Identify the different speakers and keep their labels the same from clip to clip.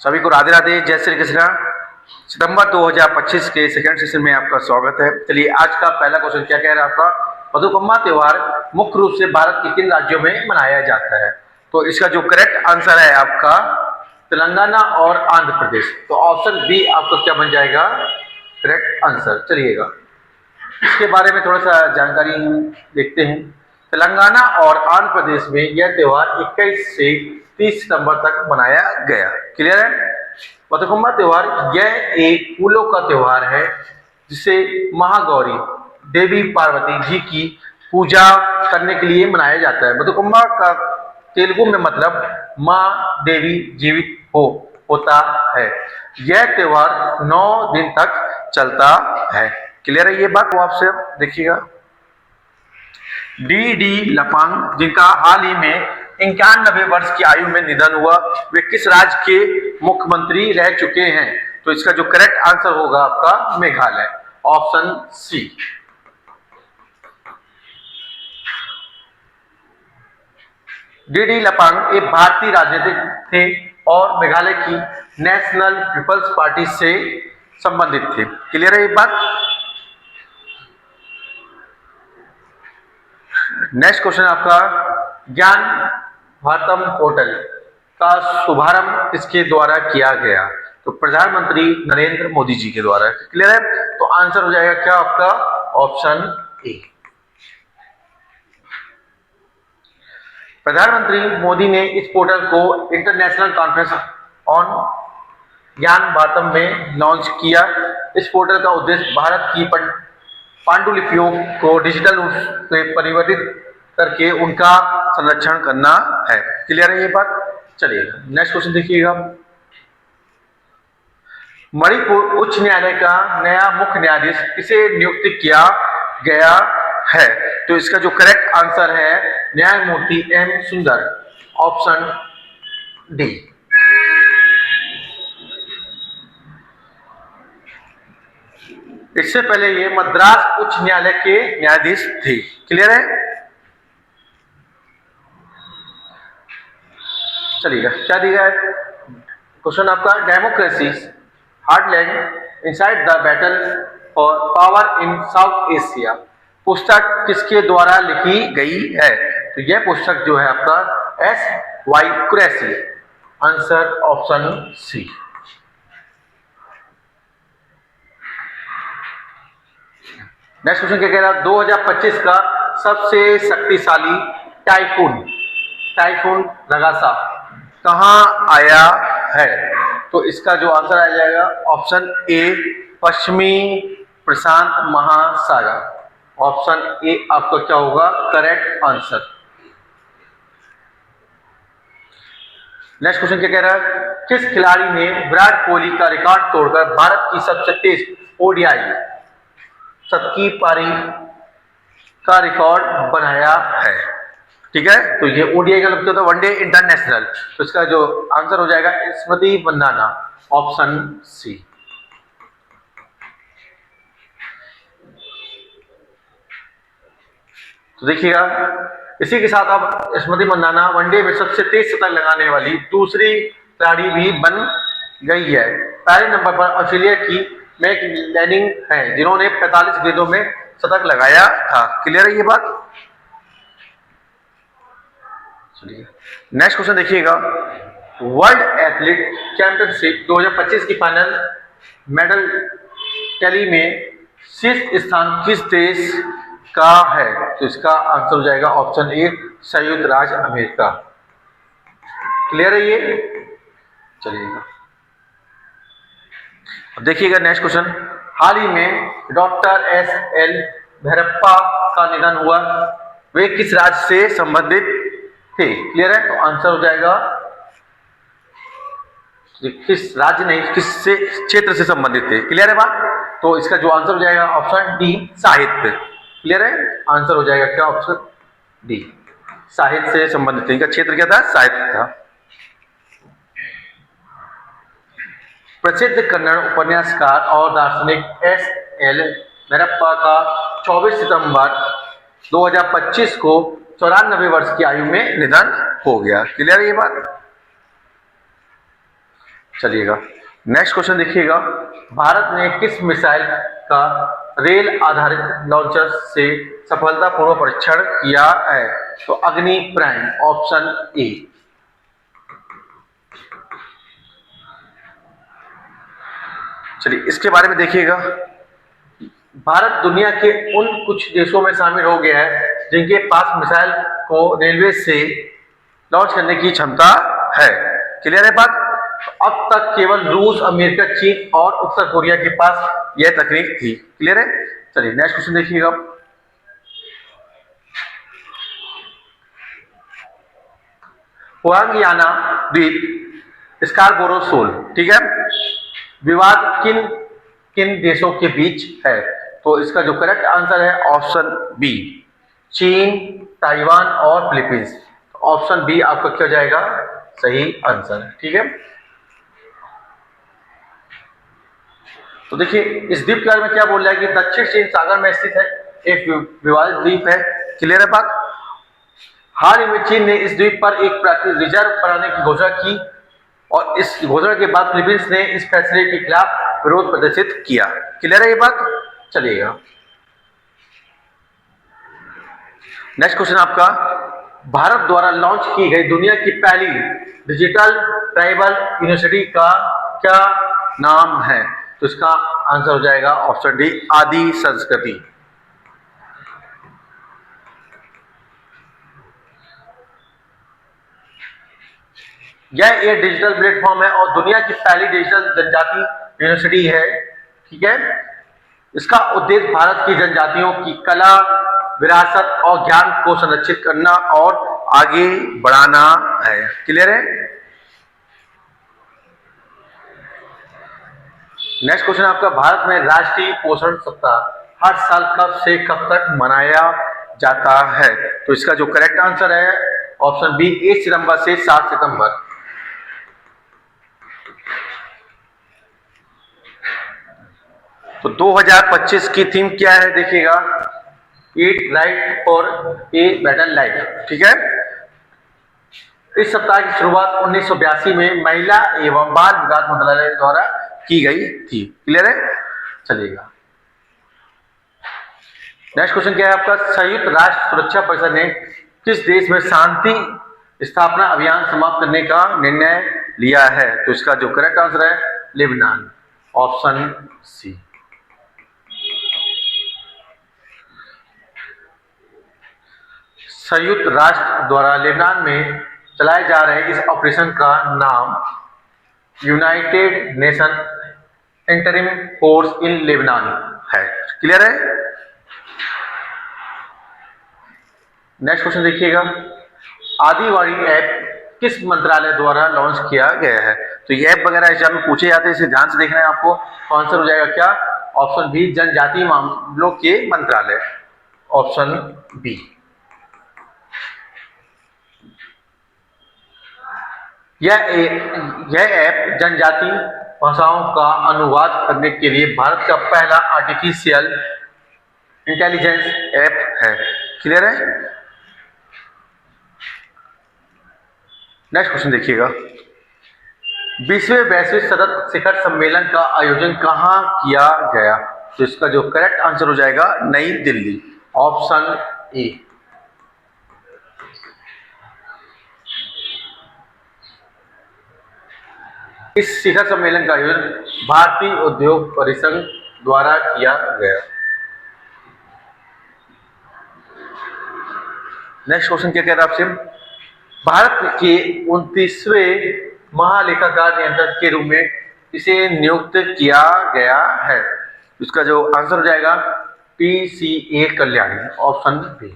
Speaker 1: सभी को राधे राधे, जय श्री कृष्णा। सितंबर 2025 के सेकंड सेशन में आपका स्वागत है। चलिए आज का पहला क्वेश्चन क्या कह रहा है आपका, बथुकम्मा त्योहार मुख्य रूप से भारत के किन राज्यों में मनाया जाता है? तो इसका जो करेक्ट आंसर है आपका तेलंगाना और आंध्र प्रदेश। तो ऑप्शन बी आपका क्या बन जाएगा करेक्ट आंसर। चलिएगा इसके बारे में थोड़ा सा जानकारी देखते हैं। तेलंगाना और आंध्र प्रदेश में यह त्योहार 21 से 30 सितंबर तक मनाया गया। क्लियर है? बथुकम्मा त्योहार यह एक फूलों का त्योहार है जिसे महागौरी देवी पार्वती जी की पूजा करने के लिए मनाया जाता है। बथुकम्मा का तेलुगु में मतलब माँ देवी जीवित होता है। यह त्योहार 9 दिन तक चलता है। क्लियर है ये बात? वो आपसे देखिएगा डी लपांग, जिनका हाल ही में 91 वर्ष की आयु में निधन हुआ, वे किस राज्य के मुख्यमंत्री रह चुके हैं? तो इसका जो करेक्ट आंसर होगा आपका Meghalaya, option C. D Lapang एक भारतीय राजनीतिक थे और मेघालय की नेशनल पीपल्स पार्टी से संबंधित थे। क्लियर है ये बात? नेक्स्ट क्वेश्चन आपका, ज्ञान भारतम पोर्टल का शुभारंभ किसके द्वारा किया गया? तो प्रधानमंत्री नरेंद्र मोदी जी के द्वारा। क्लियर है? तो आंसर हो जाएगा क्या आपका ऑप्शन ए। प्रधानमंत्री मोदी ने इस पोर्टल को इंटरनेशनल कॉन्फ्रेंस ऑन ज्ञान भारतम में लॉन्च किया। इस पोर्टल का उद्देश्य भारत की पांडुलिपियों को डिजिटल रूप से परिवर्तित करके उनका संरक्षण करना है। क्लियर है ये बात? चलिए नेक्स्ट क्वेश्चन देखिएगा। मणिपुर उच्च न्यायालय का नया मुख्य न्यायाधीश किसे नियुक्त किया गया है? तो इसका जो करेक्ट आंसर है न्यायमूर्ति एम सुंदर, ऑप्शन डी। इससे पहले ये मद्रास उच्च न्यायालय के न्यायाधीश थे। क्लियर है? चलिएगा क्या दिया है क्वेश्चन आपका, democracy heartland inside the battle for power in south Asia पुस्तक किसके द्वारा लिखी गई है? तो यह पुस्तक जो है आपका S Y. Quraishi, answer option C. Next question क्या कह रहा है, 2025 का सबसे शक्तिशाली टाइफून नगासा कहां आया है? तो इसका जो आंसर आ जाएगा ऑप्शन ए, पश्चिमी प्रशांत महासागर, ऑप्शन ए आपका क्या होगा करेक्ट आंसर। नेक्स्ट क्वेश्चन क्या कह रहा है, किस खिलाड़ी ने विराट कोहली का रिकॉर्ड तोड़कर भारत की सबसे तेज ओडीआई शतकीय पारी का रिकॉर्ड बनाया है? ठीक है, तो ये ओडीआई का मतलब वनडे इंटरनेशनल। तो इसका जो आंसर हो जाएगा स्मृति मंदाना, ऑप्शन सी। तो देखिएगा इसी के साथ अब स्मृति मंदाना वनडे में सबसे तेज शतक लगाने वाली दूसरी खिलाड़ी भी बन गई है। पहले नंबर पर ऑस्ट्रेलिया की मैक लैनिंग है जिन्होंने 45 गेंदों में शतक लगाया था। क्लियर है ये बात? चलिए नेक्स्ट क्वेश्चन देखिएगा, वर्ल्ड एथलीट चैंपियनशिप 2025 की फाइनल मेडल टैली में शीर्ष स्थान किस देश का है? तो इसका आंसर हो जाएगा ऑप्शन ए, संयुक्त राज्य अमेरिका। क्लियर है ये? चलिएगा अब देखिएगा नेक्स्ट क्वेश्चन, हाल ही में डॉक्टर एस.एल. भैरप्पा का निधन हुआ, वे किस राज्य से संबंधित थे? क्लियर है? तो आंसर हो जाएगा किस राज्य नहीं, किस से क्षेत्र से संबंधित थे। क्लियर है बात? तो इसका जो आंसर हो जाएगा ऑप्शन डी, साहित्य। क्लियर है? आंसर हो जाएगा क्या ऑप्शन डी, साहित्य से संबंधित थे। इनका क्षेत्र क्या था? साहित्य था। प्रसिद्ध कन्नड़ उपन्यासकार और दार्शनिक एस.एल. भैरप्पा का 24 सितंबर 2025 को 94 वर्ष की आयु में निधन हो गया। क्लियर है ये बात? चलिएगा, नेक्स्ट क्वेश्चन देखिएगा। भारत ने किस मिसाइल का रेल आधारित लॉन्चर से सफलतापूर्वक परीक्षण किया है? तो अग्नि प्राइम, ऑप्शन ए। चलिए इसके बारे में देखिएगा। भारत दुनिया के उन कुछ देशों में शामिल हो गया है जिनके पास मिसाइल को रेलवे से लॉन्च करने की क्षमता है। क्लियर है बात? अब तक केवल रूस, अमेरिका, चीन और उत्तर कोरिया के पास यह तकनीक थी। क्लियर है? चलिए नेक्स्ट क्वेश्चन देखिएगा। हुआंगियाना द्वीप, स्कार्बोरो सोल, ठीक है, विवाद किन किन देशों के बीच है? तो इसका जो करेक्ट आंसर है ऑप्शन बी, चीन, ताइवान और फिलीपींस। ऑप्शन बी आपका क्या जाएगा? सही आंसर, ठीक है। तो देखिए इस द्वीप के बारे में क्या बोल रहा है कि दक्षिण चीन सागर में स्थित है, एक विवादित द्वीप है। क्लियर है बात? हाल ही में चीन ने इस द्वीप पर एक प्राकृतिक रिजर्व बनाने की घोषणा की और इस घोषणा के बाद फिलीपींस ने इस फैसले के खिलाफ विरोध प्रदर्शित किया। क्लियर है ये बात? चलिएगा नेक्स्ट क्वेश्चन आपका, भारत द्वारा लॉन्च की गई दुनिया की पहली डिजिटल ट्राइबल यूनिवर्सिटी का क्या नाम है? तो इसका आंसर हो जाएगा ऑप्शन डी, आदि संस्कृति। यह एक डिजिटल प्लेटफॉर्म है और दुनिया की पहली डिजिटल जनजाति यूनिवर्सिटी है। ठीक है, इसका उद्देश्य भारत की जनजातियों की कला, विरासत और ज्ञान को संरक्षित करना और आगे बढ़ाना है। क्लियर है? नेक्स्ट क्वेश्चन आपका, भारत में राष्ट्रीय पोषण सप्ताह हर साल कब से कब तक मनाया जाता है? तो इसका जो करेक्ट आंसर है ऑप्शन बी, 1 सितंबर से 7 सितंबर। तो 2025 की थीम क्या है देखिएगा, eat right for a better life. ठीक है, इस सप्ताह की शुरुआत 1982 में महिला एवं बाल विकास मंत्रालय द्वारा की गई थी। क्लियर है? चलिएगा नेक्स्ट क्वेश्चन क्या है आपका, संयुक्त राष्ट्र सुरक्षा परिषद ने किस देश में शांति स्थापना अभियान समाप्त करने का निर्णय लिया है? तो इसका जो करेक्ट आंसर है लेबनान, ऑप्शन सी। संयुक्त राष्ट्र द्वारा लेबनान में चलाए जा रहे इस ऑपरेशन का नाम United nation interim force in Lebanon है। क्लियर है? नेक्स्ट क्वेश्चन देखिएगा, आदिवाणी ऐप किस मंत्रालय द्वारा लॉन्च किया गया है? तो ये ऐप वगैरह एग्जाम में पूछे जाते हैं, इसे ध्यान से देखना है आपको। तो आंसर हो जाएगा क्या? ऑप्शन बी, जनजातीय मामलों के मंत्रालय, ऑप्शन बी। यह ऐप जनजातीय भाषाओं का अनुवाद करने के लिए भारत का पहला आर्टिफिशियल इंटेलिजेंस ऐप है। क्लियर है? नेक्स्ट क्वेश्चन देखिएगा, 20वें वैश्विक सतत शिखर सम्मेलन का आयोजन कहाँ किया गया? तो इसका जो करेक्ट आंसर हो जाएगा नई दिल्ली, ऑप्शन ए। इस शिखर सम्मेलन का आयोजन भारतीय उद्योग परिसंघ द्वारा किया गया। नेक्स्ट क्वेश्चन क्या कह रहा है आपसे, भारत के 29वें महालेखाकार नियंत्रक के रूप में इसे नियुक्त किया गया है। इसका जो आंसर हो जाएगा TCA Kalyani, option B.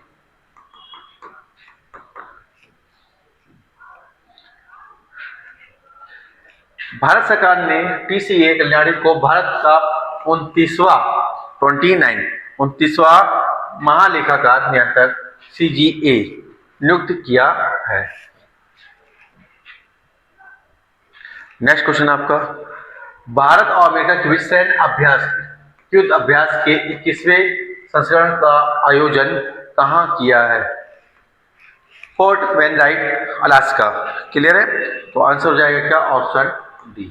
Speaker 1: Bharat सरकार ने TCA कल्याणी को भारत का 29वां महालेखाकार नियंत्रक CGA नियुक्त किया है। नेक्स्ट क्वेश्चन आपका, भारत और अमेरिका के बीच सैन्य अभ्यास युद्ध अभ्यास के 21वें संस्करण का आयोजन कहाँ किया है? Fort Wainwright, Alaska. क्लियर है? तो आंसर हो जाएगा क्या? Option D.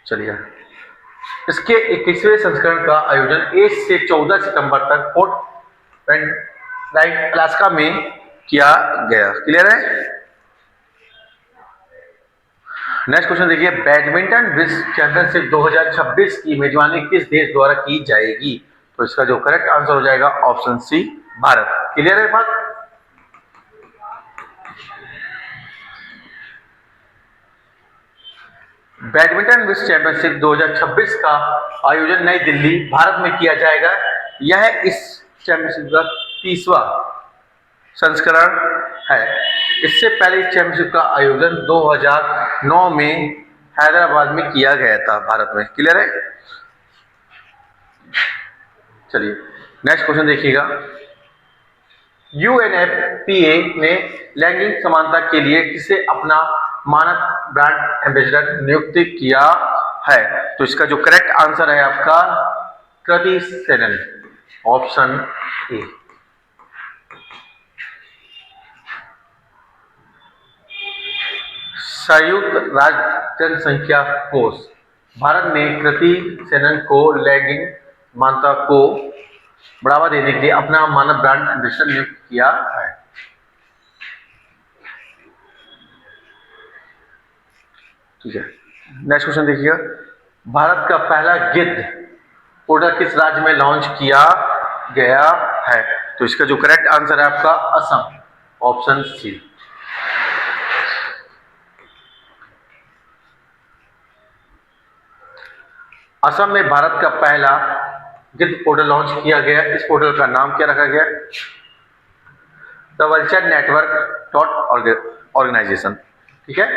Speaker 1: चलिए, इसके 21वें संस्करण का आयोजन 1 से 14 सितंबर तक फोर्ट राइट अलास्का में किया गया। क्लियर है? नेक्स्ट क्वेश्चन देखिए, बैडमिंटन विश्व चैंपियनशिप 2026 की मेजबानी किस देश द्वारा की जाएगी? तो इसका जो करेक्ट आंसर हो जाएगा ऑप्शन सी, भारत। क्लियर है बात? बैडमिंटन विश्व चैंपियनशिप 2026 का आयोजन नई दिल्ली, भारत में किया जाएगा। यह इस चैंपियनशिप का 30वां संस्करण है। इससे पहले इस चैंपियनशिप का आयोजन 2009 में हैदराबाद में किया गया था, भारत में। क्लियर है? चलिए, नेक्स्ट क्वेश्चन देखिएगा, यूएनएफपीए ने लैंगिक समानता के लिए किसे अपना मानक ब्रांड एम्बेसडर नियुक्त किया है? तो इसका जो करेक्ट आंसर है आपका कृति सेनन, ऑप्शन ए। संयुक्त राष्ट्र जनसंख्या कोष भारत ने कृति सेनन को लैंगिक समानता को बढ़ावा देने के लिए अपना मानव ब्रांड एम्बेसडर नियुक्त किया है। ठीक है, नेक्स्ट क्वेश्चन देखिएगा, भारत का पहला गिद्ध पोर्टल किस राज्य में लॉन्च किया गया है? तो इसका जो करेक्ट आंसर है आपका असम, ऑप्शन सी। असम में भारत का पहला गिद्ध पोर्टल लॉन्च किया गया। इस पोर्टल का नाम क्या रखा गया? The vulture network organisation. ठीक है,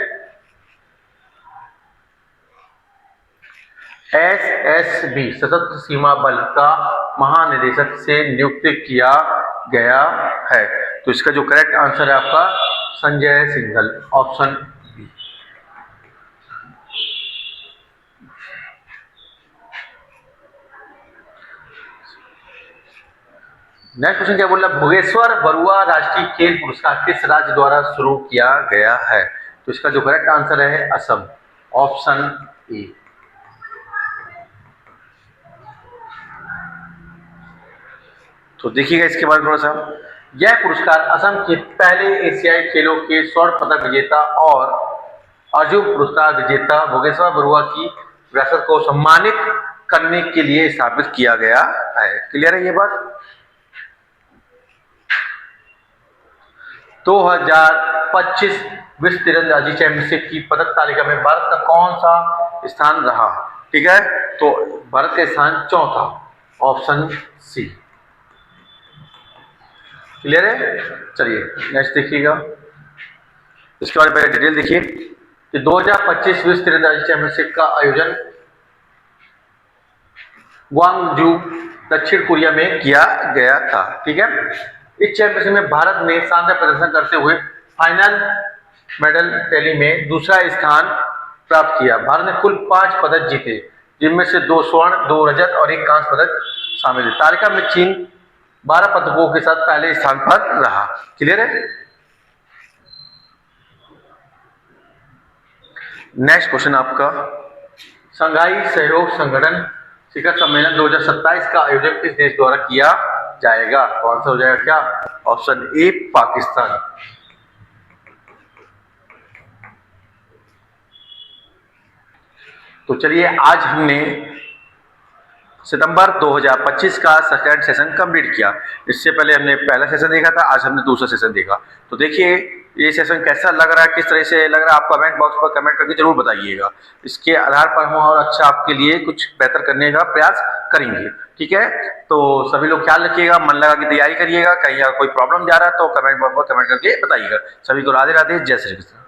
Speaker 1: एसएसबी सशस्त्र सीमा बल का महानिदेशक से नियुक्त किया गया है। तो इसका जो करेक्ट आंसर है आपका Sanjay Singhal, option B. Next question क्या बोल रहा है, भोगेश्वर बरुआ राष्ट्रीय खेल पुरस्कार किस राज्य द्वारा शुरू किया गया है? तो इसका जो करेक्ट आंसर है असम, ऑप्शन ए। तो देखिएगा इसके बाद थोड़ा सा, यह पुरस्कार असम के पहले एशियाई खेलों के स्वर्ण पदक विजेता और अर्जुन पुरस्कार विजेता भोगेश्वर बरुआ की विरासत को सम्मानित करने के लिए स्थापित किया गया है। क्लियर है ये बात? 2025 विश्व तीरंदाजी चैंपियनशिप की पदक तालिका में भारत का कौन सा स्थान रहा? ठीक है, तो भारत का स्थान चौथा, ऑप्शन सी। क्लियर है? चलिए नेक्स्ट देखिएगा, इसके बारे में पहले डिटेल देखिए कि 2025 विश्व तीरंदाजी चैंपियनशिप का आयोजन ग्वांगजू दक्षिण कोरिया में किया गया था। ठीक है, इस चैंपियनशिप में भारत ने शानदार प्रदर्शन करते हुए फाइनल मेडल टैली में दूसरा स्थान प्राप्त किया। भारत ने कुल 5 पदक जीते, जिनमें से 2 स्वर्ण, 2 रजत और 1 कांस्य पदक शामिल है। तालिका में चीन 12 पदकों के साथ पहले स्थान पर रहा। क्लियर है? नेक्स्ट क्वेश्चन आपका, शंघाई सहयोग संगठन शिखर सम्मेलन 2027 का आयोजन किस देश द्वारा किया जाएगा? तो आंसर हो जाएगा क्या? Option A, Pakistan. तो चलिए, आज हमने सितंबर 2025 का सेकंड सेशन कंप्लीट किया। इससे पहले हमने पहला सेशन देखा था, आज हमने दूसरा सेशन देखा। तो देखिए ये सेशन कैसा लग रहा है, किस तरह से लग रहा है, आप कमेंट बॉक्स पर कमेंट करके जरूर बताइएगा। इसके आधार पर हम और अच्छा आपके लिए कुछ बेहतर करने का प्रयास करेंगे। ठीक है, तो सभी लोग ख्याल रखिएगा, मन लगा के तैयारी करिएगा। कहीं कोई प्रॉब्लम जा रहा है तो कमेंट बॉक्स पर कमेंट करके बताइएगा। सभी को राधे राधे, जय श्री कृष्ण।